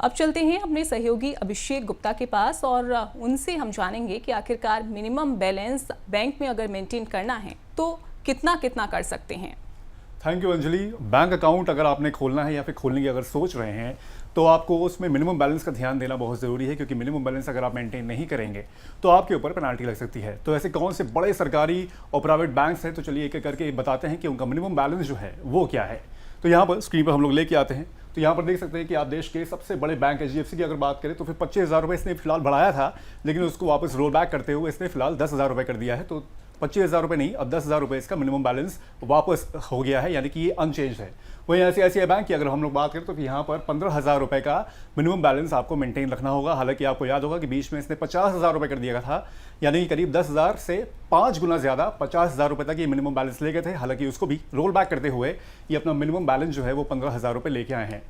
अब चलते हैं अपने सहयोगी अभिषेक गुप्ता के पास और उनसे हम जानेंगे कि आखिरकार मिनिमम बैलेंस बैंक में अगर मेंटेन करना है तो कितना कितना कर सकते हैं। Thank you Anjali. Bank account अगर आपने खोलना है या फिर खोलने की अगर सोच रहे हैं तो आपको उसमें मिनिमम बैलेंस का ध्यान देना बहुत ज़रूरी है, क्योंकि मिनिमम बैलेंस अगर आप मेंटेन नहीं करेंगे तो आपके ऊपर पेनाल्टी लग सकती है। तो ऐसे कौन से बड़े सरकारी और प्राइवेट बैंक्स हैं, तो चलिए एक एक करके बताते हैं कि उनका मिनिमम बैलेंस जो है वो क्या है। तो यहाँ पर स्क्रीन पर हम लोग लेके आते हैं, तो यहाँ पर देख सकते हैं कि आप देश के सबसे बड़े बैंक HDFC की अगर बात करें तो फिर 25,000 रुपये इसने फिलहाल बढ़ाया था, लेकिन उसको वापस रोल बैक करते हुए इसने फिलहाल 10,000 रुपये कर दिया है। तो 25,000 रुपये नहीं, अब 10,000 रुपये इसका मिनिमम बैलेंस वापस हो गया है, यानी कि ये अनचेंज है। वहीं ICICI बैंक की अगर हम लोग बात करें तो यहाँ पर 15,000 रुपये का मिनिमम बैलेंस आपको मेंटेन रखना होगा। हालांकि आपको याद होगा कि बीच में इसने 50,000 रुपये कर दिया था, यानी कि करीब 10,000 से 5 गुना ज़्यादा 50,000 रुपये तक ये मिनिमम बैलेंस ले गए थे। हालांकि उसको भी रोल बैक करते हुए ये अपना मिनिमम बैलेंस जो है वो 15,000 रुपये लेके आए हैं।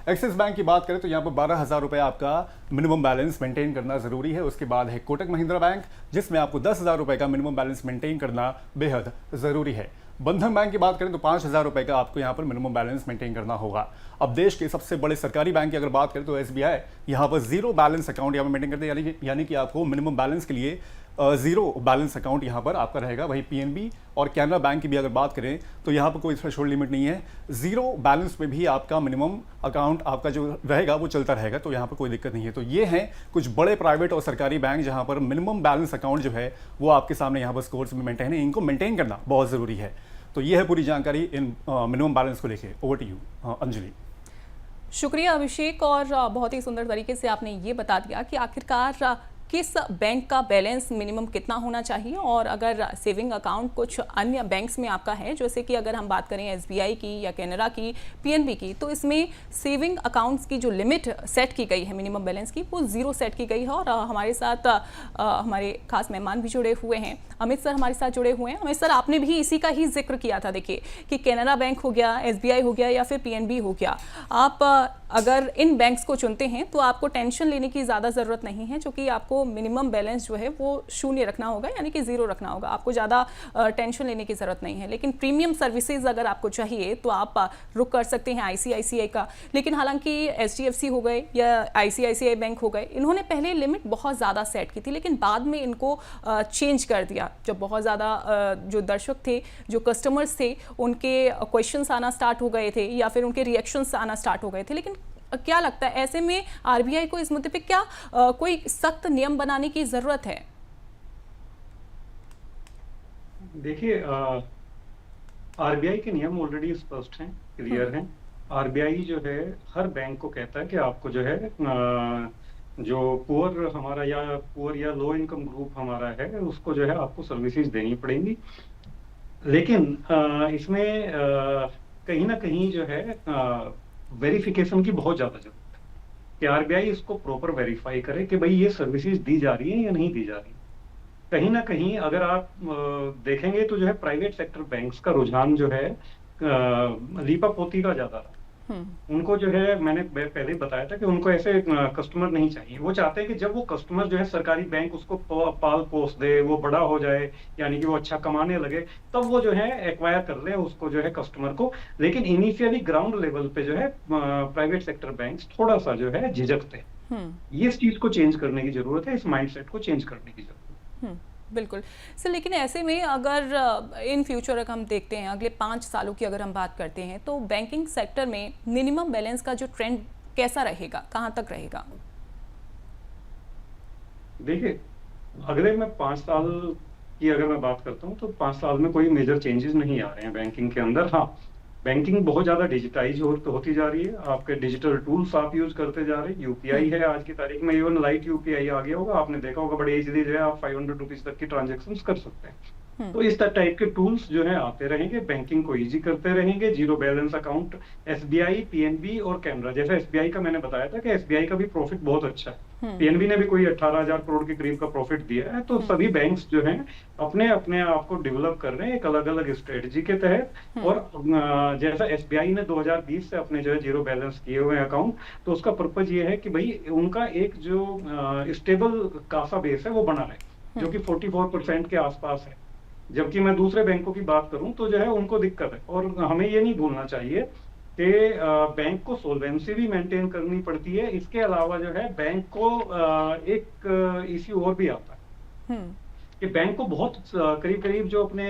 एक्सिस बैंक की बात करें तो यहाँ पर 12,000 रुपये आपका मिनिमम बैलेंस मेंटेन करना ज़रूरी है। उसके बाद है कोटक महिंद्रा बैंक, जिसमें आपको 10,000 रुपये का मिनिमम बैलेंस मेंटेन करना बेहद ज़रूरी है। बंधन बैंक की बात करें तो 5,000 रुपये का आपको यहाँ पर मिनिमम बैलेंस मेंटेन करना होगा। अब देश के सबसे बड़े सरकारी बैंक की अगर बात करें तो SBI यहाँ पर जीरो बैलेंस अकाउंट यहाँ पर मेंटेन करते हैं, यानी कि आपको मिनिमम बैलेंस के लिए जीरो बैलेंस अकाउंट यहाँ पर आपका रहेगा। वहीं PNB और कैनरा बैंक की भी अगर बात करें तो यहाँ पर कोई थ्रेशोल्ड लिमिट नहीं है, जीरो बैलेंस में भी आपका मिनिमम अकाउंट आपका जो रहेगा वो चलता रहेगा, तो यहाँ पर कोई दिक्कत नहीं है। तो ये हैं कुछ बड़े प्राइवेट और सरकारी बैंक जहाँ पर मिनिमम बैलेंस अकाउंट जो है वो आपके सामने यहाँ पर स्कोर्स में मेंटेन है। इनको मेंटेन करना बहुत ज़रूरी है। तो ये है पूरी जानकारी इन मिनिमम बैलेंस को लेके। Over to you Anjali. शुक्रिया अभिषेक, और बहुत ही सुंदर तरीके से आपने ये बता दिया कि आखिरकार किस बैंक का बैलेंस मिनिमम कितना होना चाहिए। और अगर सेविंग अकाउंट कुछ अन्य बैंक्स में आपका है, जैसे कि अगर हम बात करें SBI की या कैनरा की, PNB की, तो इसमें सेविंग अकाउंट्स की जो लिमिट सेट की गई है मिनिमम बैलेंस की, वो ज़ीरो सेट की गई है। और हमारे साथ हमारे खास मेहमान भी जुड़े हुए हैं, अमित सर हमारे साथ जुड़े हुए हैं। अमित सर, आपने भी इसी का ही जिक्र किया था, देखिए कि कैनरा बैंक हो गया, SBI हो गया या फिर PNB हो गया, आप अगर इन बैंक्स को चुनते हैं तो आपको टेंशन लेने की ज़्यादा ज़रूरत नहीं है, क्योंकि आपको मिनिमम बैलेंस जो है वो शून्य रखना होगा, यानी कि ज़ीरो रखना होगा। आपको ज़्यादा टेंशन लेने की ज़रूरत नहीं है। लेकिन प्रीमियम सर्विसेज अगर आपको चाहिए तो आप रुक कर सकते हैं ICICI का। लेकिन हालांकि HDFC हो गए या ICICI बैंक हो गए, इन्होंने पहले लिमिट बहुत ज़्यादा सेट की थी, लेकिन बाद में इनको चेंज कर दिया। जब बहुत ज़्यादा जो दर्शक थे, जो कस्टमर्स थे, उनके क्वेश्चंस आना स्टार्ट हो गए थे या फिर उनके रिएक्शंस आना स्टार्ट हो गए थे। लेकिन क्या लगता है ऐसे में RBI को इस मुद्दे पे क्या कोई सख्त नियम बनाने की जरूरत है? देखिए, RBI के नियम ऑलरेडी स्पष्ट हैं, क्लियर हैं। RBI जो है हर बैंक को कहता है कि आपको जो है जो पुअर हमारा या लो इनकम ग्रुप हमारा है, उसको जो है आपको सर्विसेज देनी पड़ेंगी। लेकिन इसमें कहीं ना कहीं जो है वेरिफिकेशन की बहुत ज्यादा जरूरत है कि RBI इसको प्रॉपर वेरीफाई करे कि भाई ये सर्विसेज दी जा रही है या नहीं दी जा रही। कहीं ना कहीं अगर आप देखेंगे तो जो है प्राइवेट सेक्टर बैंक्स का रुझान जो है लीपापोती का ज्यादा रहा। उनको जो है मैंने पहले बताया था कि उनको ऐसे कस्टमर नहीं चाहिए। वो चाहते हैं कि जब वो कस्टमर जो है सरकारी बैंक उसको पाल पोस दे, वो बड़ा हो जाए, यानी कि वो अच्छा कमाने लगे, तब वो जो है एक्वायर कर ले उसको जो है कस्टमर को। लेकिन इनिशियली ग्राउंड लेवल पे जो है प्राइवेट सेक्टर बैंक्स थोड़ा सा जो है झिझकते हैं। ये इस चीज को चेंज करने की जरूरत है, इस माइंडसेट को चेंज करने की जरूरत है। बिल्कुल सर। लेकिन ऐसे में अगर इन फ्यूचर अगर हम देखते हैं, अगले 5 सालों की अगर हम बात करते हैं, तो बैंकिंग सेक्टर में मिनिमम बैलेंस का जो ट्रेंड कैसा रहेगा, कहां तक रहेगा? देखिए, अगले मैं 5 साल की अगर मैं बात करता हूं तो 5 साल में कोई मेजर चेंजेस नहीं आ रहे हैं बैंकिंग के अंदर। हाँ, बैंकिंग बहुत ज्यादा डिजिटाइज होती जा रही है। आपके डिजिटल टूल्स आप यूज करते जा रहे हैं। UPI है आज की तारीख में, इवन लाइट UPI आ गया होगा, आपने देखा होगा, बड़े इजीली जो है आप 500 रुपीज तक की ट्रांजेक्शन कर सकते हैं। तो इस टाइप के टूल्स जो है आते रहेंगे, बैंकिंग को इजी करते रहेंगे। Zero balance account SBI, PNB और कैनरा, जैसे SBI का मैंने बताया था कि SBI का भी प्रॉफिट बहुत अच्छा है, PNB ने भी कोई 18,000 करोड़ के करीब का प्रॉफिट दिया है। तो सभी बैंक्स जो हैं अपने अपने आप को डेवलप कर रहे हैं एक अलग अलग स्ट्रेटजी के तहत। और जैसा SBI ने 2020 से अपने जो है जीरो बैलेंस किए हुए अकाउंट, तो उसका पर्पज ये है कि भाई उनका एक जो स्टेबल कासा बेस है वो बना रहे, जो कि 44% के आसपास है। जबकि मैं दूसरे बैंकों की बात करूं तो जो है उनको दिक्कत है। और हमें ये नहीं भूलना चाहिए कि बैंक को सोल्वेंसी भी मेंटेन करनी पड़ती है। इसके अलावा जो है बैंक को एक इश्यू और भी आता है हम्म। कि बैंक को बहुत करीब करीब जो अपने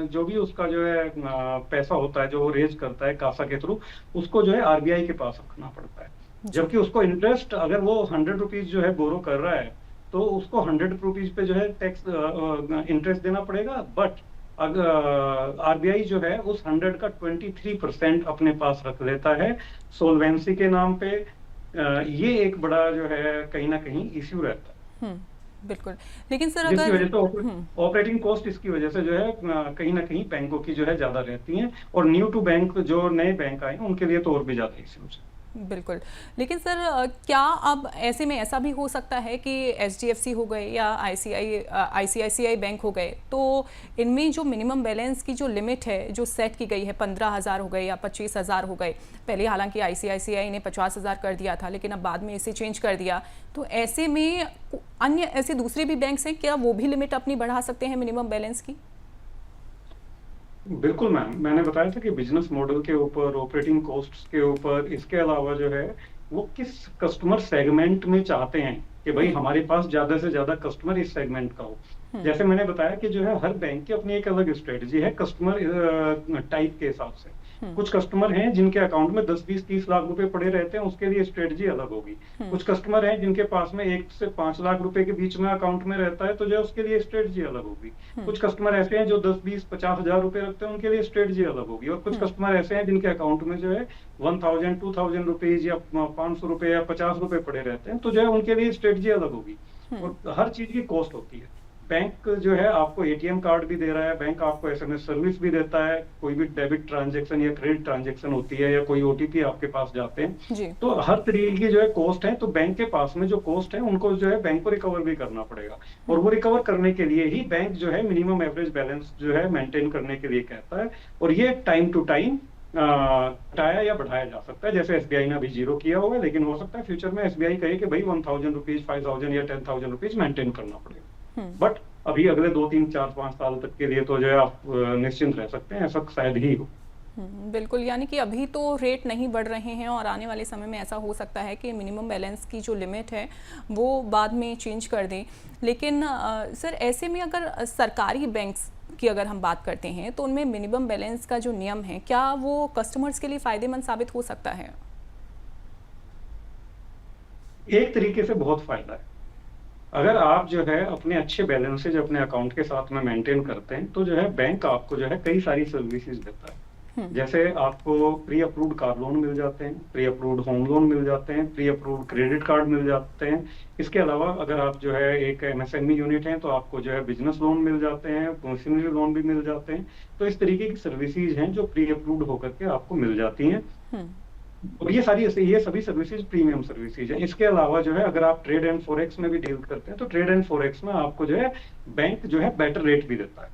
जो भी उसका जो है पैसा होता है जो वो रेज करता है कासा के थ्रू, उसको जो है आरबीआई के पास रखना पड़ता है। जी। जबकि उसको इंटरेस्ट अगर वो 100 रुपीज जो है बोरो कर रहा है तो उसको 100 रुपीज पे जो है टैक्स इंटरेस्ट देना पड़ेगा। बट अगर आरबीआई जो है उस 100 का 23% अपने पास रख लेता है सोल्वेंसी के नाम पे। ये एक बड़ा जो है कहीं ना कहीं इश्यू रहता है, बिल्कुल। लेकिन सर जिसकी अगर वजह से ऑपरेटिंग कॉस्ट इसकी वजह से जो है कहीं ना कहीं बैंकों की जो है ज्यादा रहती हैं। और न्यू टू बैंक जो नए बैंक आए हैं उनके लिए तो और भी ज्यादा इश्यूज है। बिल्कुल। लेकिन सर क्या अब ऐसे में ऐसा भी हो सकता है कि एचडीएफसी हो गए या आईसीआईसीआई बैंक हो गए, तो इनमें जो मिनिमम बैलेंस की जो लिमिट है जो सेट की गई है 15,000 हो गए या 25,000 हो गए, पहले हालांकि आईसीआईसीआई ने 50,000 कर दिया था लेकिन अब बाद में इसे चेंज कर दिया, तो ऐसे में अन्य ऐसे दूसरे भी बैंक्स हैं, क्या वो भी लिमिट अपनी बढ़ा सकते हैं मिनिमम बैलेंस की? बिल्कुल मैम, मैंने बताया था कि बिजनेस मॉडल के ऊपर, ऑपरेटिंग कॉस्ट्स के ऊपर, इसके अलावा जो है वो किस कस्टमर सेगमेंट में चाहते हैं कि भाई हमारे पास ज्यादा से ज्यादा कस्टमर इस सेगमेंट का हो। जैसे मैंने बताया कि जो है हर बैंक की अपनी एक अलग स्ट्रेटजी है कस्टमर टाइप के हिसाब से। कुछ कस्टमर हैं जिनके अकाउंट में 10, 20, 30 लाख रुपए पड़े रहते हैं, उसके लिए स्ट्रेटजी अलग होगी। कुछ कस्टमर हैं जिनके पास में 1 से 5 लाख रुपए के बीच में अकाउंट में रहता है, तो जो है उसके लिए स्ट्रेटजी अलग होगी। कुछ कस्टमर ऐसे हैं जो 10, 20, 50,000 रुपए रखते हैं, उनके लिए स्ट्रेटजी अलग होगी। और कुछ कस्टमर ऐसे हैं जिनके अकाउंट में जो है 1000, 2000 रुपीज या 500 रुपए या 50 रुपए पड़े रहते हैं, तो जो है उनके लिए स्ट्रेटजी अलग होगी। और हर चीज की कॉस्ट होती है। बैंक जो है आपको एटीएम कार्ड भी दे रहा है, बैंक आपको एसएमएस सर्विस भी देता है, कोई भी डेबिट ट्रांजैक्शन या क्रेडिट ट्रांजैक्शन होती है या कोई ओटीपी आपके पास जाते हैं जी। तो हर तरीके की जो है कॉस्ट है। तो बैंक के पास में जो कॉस्ट है उनको जो है बैंक को रिकवर भी करना पड़ेगा। और वो रिकवर करने के लिए ही बैंक जो है मिनिमम एवरेज बैलेंस जो है मेंटेन करने के लिए कहता है। और ये टाइम टू टाइम घटाया या बढ़ाया जा सकता है। जैसे एसबीआई ने अभी 0 किया हुआ है, लेकिन हो सकता है फ्यूचर में एसबीआई कहे कि भाई 1000 रुपीज, 5000 या 10,000 रुपीज मेंटेन करना पड़ेगा। बट अभी अगले 2, 3, 4, 5 साल तक के लिए तो जो है आप निश्चिंत रह सकते हैं, ऐसा शायद ही हो। बिल्कुल, यानी कि अभी तो रेट नहीं बढ़ रहे हैं और आने वाले समय में ऐसा हो सकता है कि मिनिमम बैलेंस की जो लिमिट है वो बाद में चेंज कर दें। लेकिन सर ऐसे में अगर सरकारी बैंक्स की अगर हम बात करते हैं तो उनमें मिनिमम बैलेंस का जो नियम है, क्या वो कस्टमर्स के लिए फ़ायदेमंद साबित हो सकता है? एक तरीके से बहुत फायदा है। अगर आप जो है अपने अच्छे बैलेंसेज अपने अकाउंट के साथ में मेंटेन करते हैं तो जो है बैंक आपको जो है कई सारी सर्विसेज देता है। जैसे आपको प्री अप्रूव्ड कार लोन मिल जाते हैं, प्री अप्रूव्ड होम लोन मिल जाते हैं, प्री अप्रूव्ड क्रेडिट कार्ड मिल जाते हैं। इसके अलावा अगर आप जो है एक एमएसएमई यूनिट हैं तो आपको जो है बिजनेस लोन मिल जाते हैं, पर्सनल लोन भी मिल जाते हैं। तो इस तरीके की सर्विसेज हैं जो प्री अप्रूव्ड होकर के आपको मिल जाती हैं। और ये सभी सर्विसेज प्रीमियम सर्विसेज है। इसके अलावा जो है अगर आप ट्रेड एंड फॉरेक्स में भी डील करते हैं तो ट्रेड एंड फॉरेक्स में आपको जो है बैंक जो है बेटर रेट भी देता है।